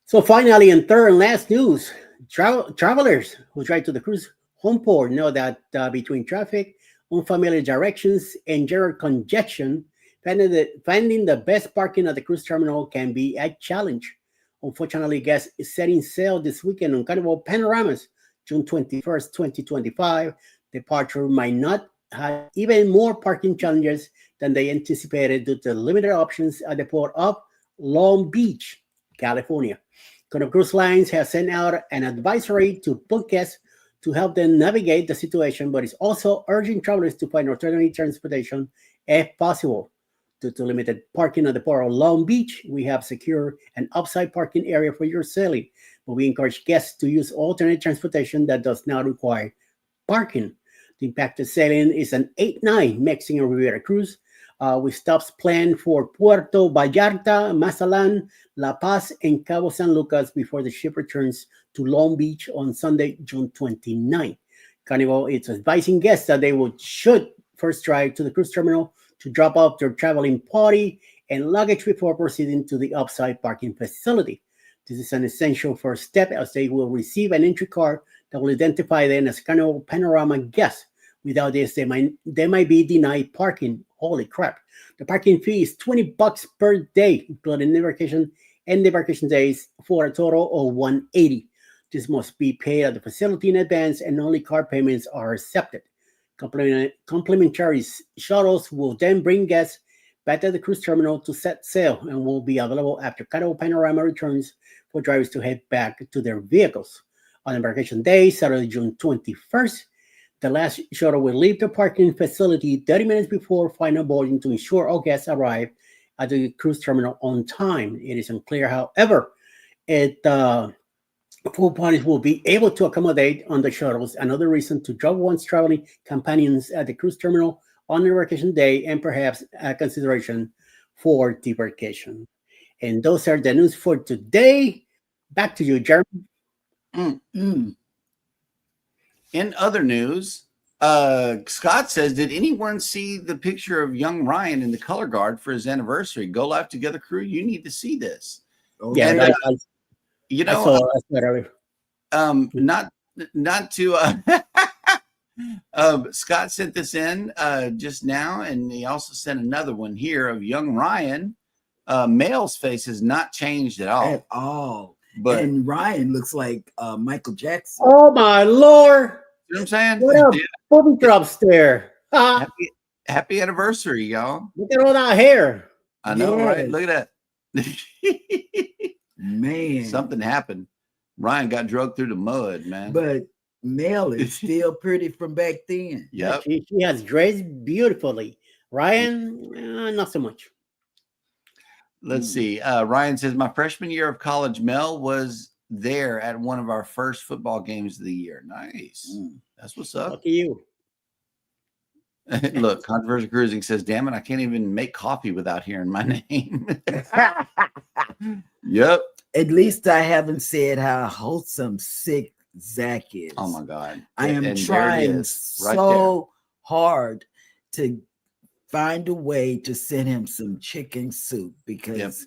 S3: So finally, in third and last news, travelers who drive to the cruise home port know that between traffic, unfamiliar directions, and general congestion, finding the best parking at the cruise terminal can be a challenge. Unfortunately, guests setting sail this weekend on Carnival Panoramas, June 21st, 2025, departure might not have even more parking challenges than they anticipated due to limited options at the port of Long Beach, California. Carnival Cruise Lines has sent out an advisory to book guests to help them navigate the situation, but is also urging travelers to find alternative transportation if possible. Due to limited parking at the port of Long Beach, we have secured an upside parking area for your sailing, but we encourage guests to use alternate transportation that does not require parking. The impacted sailing is an 8-night Mexican Riviera cruise with stops planned for Puerto Vallarta, Mazatlan, La Paz, and Cabo San Lucas before the ship returns to Long Beach on Sunday, June 29. Carnival is advising guests that they should first drive to the cruise terminal to drop off their traveling party and luggage before proceeding to the upside parking facility. This is an essential first step, as they will receive an entry card that will identify them as Carnival Panorama guests. Without this, they might be denied parking. Holy crap. The parking fee is $20 per day, including embarkation and debarkation days, for a total of $180. This must be paid at the facility in advance, and only card payments are accepted. Complimentary shuttles will then bring guests back to the cruise terminal to set sail and will be available after Carnival Panorama returns for drivers to head back to their vehicles. On embarkation day, Saturday, June 21st, the last shuttle will leave the parking facility 30 minutes before final boarding to ensure all guests arrive at the cruise terminal on time. It is unclear, however, full parties will be able to accommodate on the shuttles. Another reason to drop one's traveling companions at the cruise terminal on embarkation day, and perhaps a consideration for debarkation. And those are the news for today. Back to you, Jeremy.
S2: In other news, Scott says, did anyone see the picture of young Ryan in the color guard for his anniversary? Go Live Together crew, you need to see this.
S1: Okay.
S3: Yeah,
S2: And,
S3: I saw that earlier.
S2: not to Scott sent this in just now, and he also sent another one here of young Ryan. Male's face has not changed at all.
S1: At all.
S2: But
S1: and Ryan looks like Michael Jackson.
S3: Oh my Lord!
S2: you know what I'm saying?
S3: What up, booby drops there?
S2: Happy anniversary, y'all.
S3: Look at all that hair.
S2: I know, right?
S1: Yes.
S2: Look at that.
S1: Man.
S2: Something happened. Ryan got drugged through the mud, man.
S1: But Mel is still pretty from back then.
S2: Yep.
S3: She has dressed beautifully. Ryan, not so much.
S2: Let's see. Ryan says, my freshman year of college, Mel was there at one of our first football games of the year. Nice. That's what's up.
S3: Lucky you.
S2: Look, Controversial Cruising says, damn it, I can't even make coffee without hearing my name. Yep.
S1: At least I haven't said how wholesome sick Zach is.
S2: Oh my God.
S1: I am
S2: And
S1: trying
S2: there it is,
S1: so hard to find a way to send him some chicken soup because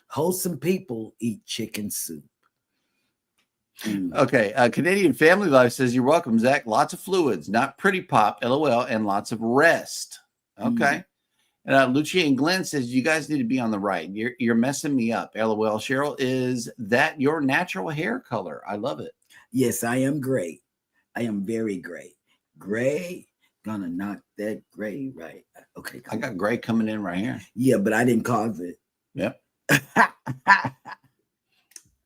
S1: wholesome people eat chicken soup.
S2: Okay. Canadian Family Life says, you're welcome, Zach. Lots of fluids, not pretty pop, LOL, and lots of rest. Okay. And Lucia and Glenn says, you guys need to be on the right. You're messing me up. LOL. Cheryl, is that your natural hair color? I love it.
S1: Yes, I am gray. I am very gray. Gray, gonna knock that gray right. Okay.
S2: I got gray coming in right here.
S1: Yeah, but I didn't cause it.
S2: Yep.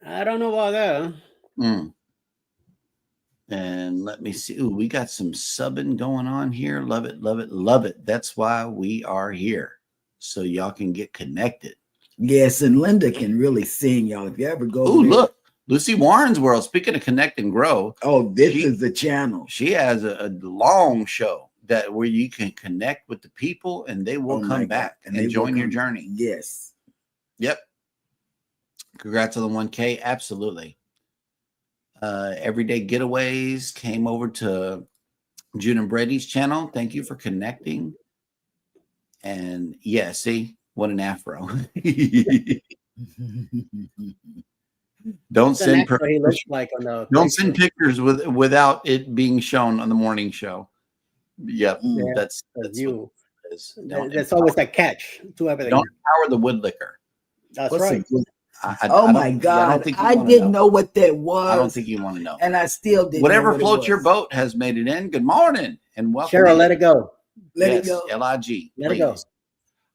S3: I don't know about that.
S2: And let me see. Ooh, we got some subbing going on here. Love it, love it, love it. That's why we are here. So y'all can get connected.
S1: Yes, and Linda can really sing, y'all. If you ever go.
S2: Oh, look. Lucy Warren's World. Speaking of Connect and Grow.
S1: Oh, this is the channel.
S2: She has a long show that where you can connect with the people and they will come back and join your journey.
S1: Yes.
S2: Yep. Congrats on the 1K. Absolutely. Everyday Getaways came over to June and Brady's channel. Thank you for connecting. And yeah, see what an afro. Don't send pictures without it being shown on the morning show. Yep, that's
S3: you. That's always a catch to everything.
S2: Don't empower the woodlicker.
S3: That's right.
S1: Oh my God! I didn't know what that was.
S2: I don't think you want to know,
S1: and I still didn't.
S2: Whatever floats your boat has made it in. Good morning and welcome.
S3: Cheryl, let it go.
S1: Let it go.
S2: LIG.
S3: Let it go.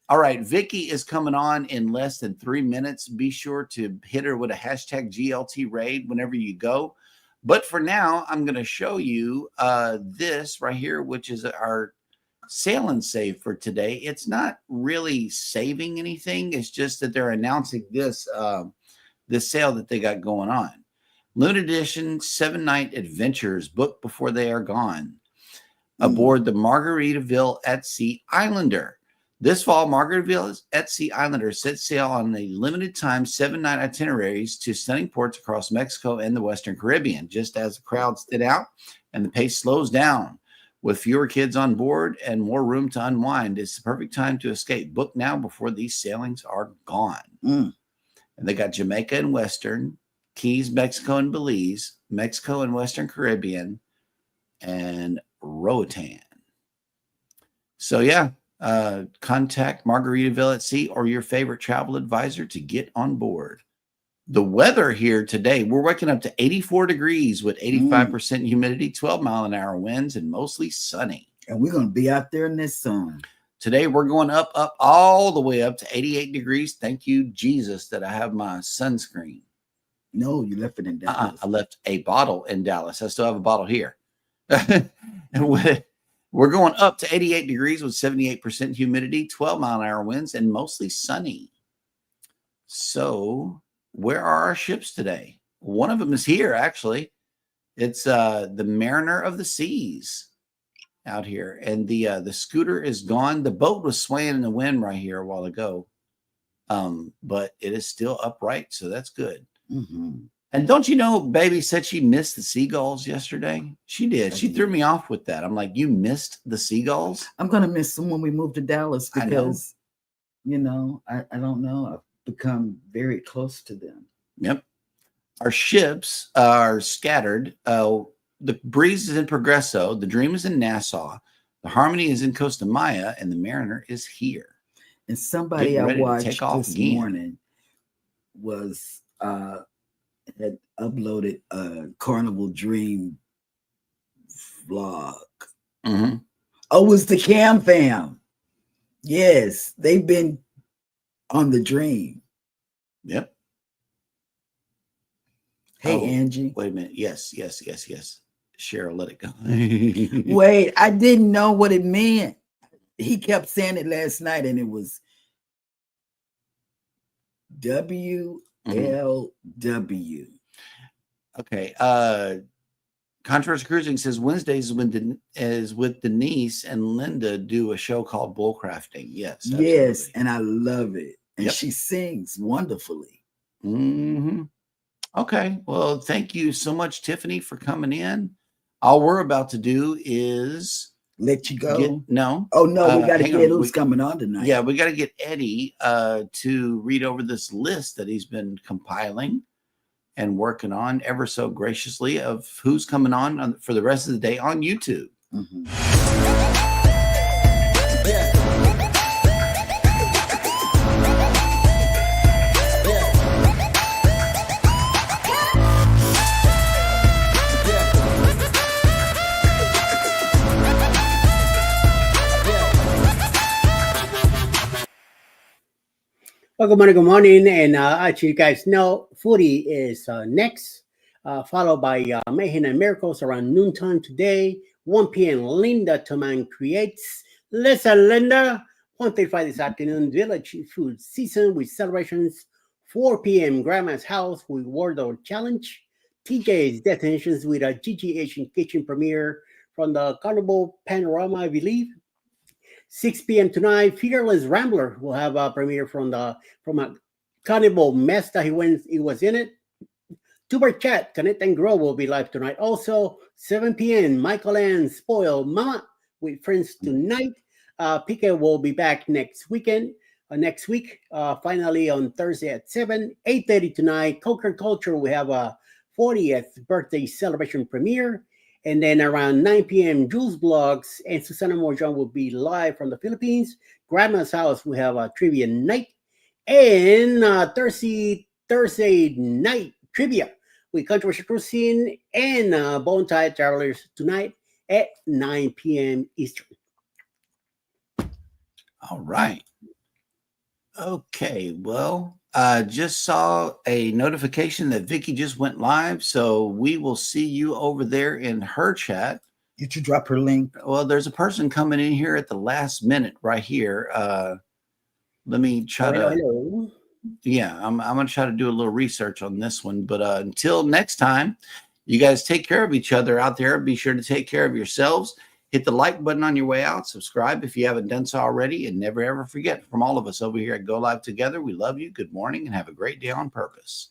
S2: All right, Vicky is coming on in less than 3 minutes. Be sure to hit her with a hashtag GLT raid whenever you go. But for now, I'm going to show you this right here, which is our sale and save for today. It's not really saving anything. It's just that they're announcing this this sale that they got going on. Loon Edition 7-night adventures, booked before they are gone, aboard the Margaritaville at Sea Islander. This fall, Margaritaville at Sea Islander sets sail on a limited time 7-night itineraries to stunning ports across Mexico and the Western Caribbean. Just as the crowds thin out and the pace slows down, with fewer kids on board and more room to unwind, it's the perfect time to escape. Book now before these sailings are gone. And they got Jamaica and Western, Keys, Mexico and Belize, Mexico and Western Caribbean, and Roatan. So yeah, contact Margaritaville at Sea or your favorite travel advisor to get on board. The weather here today, we're waking up to 84 degrees with 85% humidity, 12-mile-an-hour winds, and mostly sunny.
S1: And we're going to be out there in this sun.
S2: Today, we're going up, all the way up to 88 degrees. Thank you, Jesus, that I have my sunscreen.
S1: No, you left it in Dallas.
S2: I left a bottle in Dallas. I still have a bottle here. And we're going up to 88 degrees with 78% humidity, 12-mile-an-hour winds, and mostly sunny. So where are our ships today? One of them is here, actually. It's the Mariner of the Seas out here. And the scooter is gone. The boat was swaying in the wind right here a while ago. But it is still upright, so that's good. And don't you know, baby said she missed the seagulls yesterday? She did. She threw me off with that. I'm like, you missed the seagulls?
S1: I'm going to miss them when we move to Dallas because, you know, I don't know. become very close to them.
S2: Yep. Our ships are scattered. The Breeze is in Progresso. The Dream is in Nassau. The Harmony is in Costa Maya. And the Mariner is here.
S1: And somebody
S2: Getting
S1: I
S2: ready to
S1: watched
S2: take off
S1: this
S2: again.
S1: morning was had uploaded a Carnival Dream vlog.
S2: Mm-hmm.
S1: Oh, it was the Cam Fam. Yes, they've been on the Dream.
S2: Yep.
S1: Hey, Angie.
S2: Wait a minute. Yes. Cheryl, let it go.
S1: Wait, I didn't know what it meant. He kept saying it last night, and it was WLW.
S2: Okay. Controversy Cruising says Wednesdays is with Denise and Linda do a show called Bullcrafting. Yes. Absolutely.
S1: Yes, and I love it. And
S2: Yep.
S1: she sings wonderfully.
S2: Mm-hmm. Okay. Well, thank you so much, Tiffany, for coming in. All we're about to do is
S1: let you go.
S2: No.
S1: Oh, no, we got to get who's coming on tonight.
S2: Yeah, we got to get Eddie to read over this list that he's been compiling and working on ever so graciously of who's coming on for the rest of the day on YouTube.
S1: Mm-hmm.
S3: Well, good morning. And as you guys know, Foodie is next, followed by Mayhem and Miracles around noontime today. 1 p.m. Linda Toman Creates. Listen, Linda. 1:35 this afternoon, Village Food Season with celebrations. 4 p.m. Grandma's House with Wardle Challenge. TJ's Destinations with a GG Asian Kitchen premiere from the Carnival Panorama, I believe. 6 p.m. tonight, Fearless Rambler will have a premiere from a Carnival mess that he was in it. Tuber Chat, Connect and Grow will be live tonight. Also, 7 p.m. Michael and Spoil Mama with friends tonight. Pique will be back next week. Finally on Thursday at 7. 8:30 tonight, Coker Culture will have a 40th birthday celebration premiere. And then around 9 p.m., Jules Blogs and Susana Morjan will be live from the Philippines. Grandma's House will have a trivia night. And Thursday night trivia with Controversial Cruising and Bone Tide Travelers tonight at 9 p.m. Eastern.
S2: All right. Okay. Well, I just saw a notification that Vicky just went live, so we will see you over there in her chat.
S1: Did you drop her link?
S2: Well, there's a person coming in here at the last minute right here. Let me try to.
S3: Hello.
S2: Yeah, I'm going to try to do a little research on this one. But until next time, you guys take care of each other out there. Be sure to take care of yourselves. Hit the like button on your way out. Subscribe if you haven't done so already. And never, ever forget, from all of us over here at Go Live Together, we love you. Good morning and have a great day on purpose.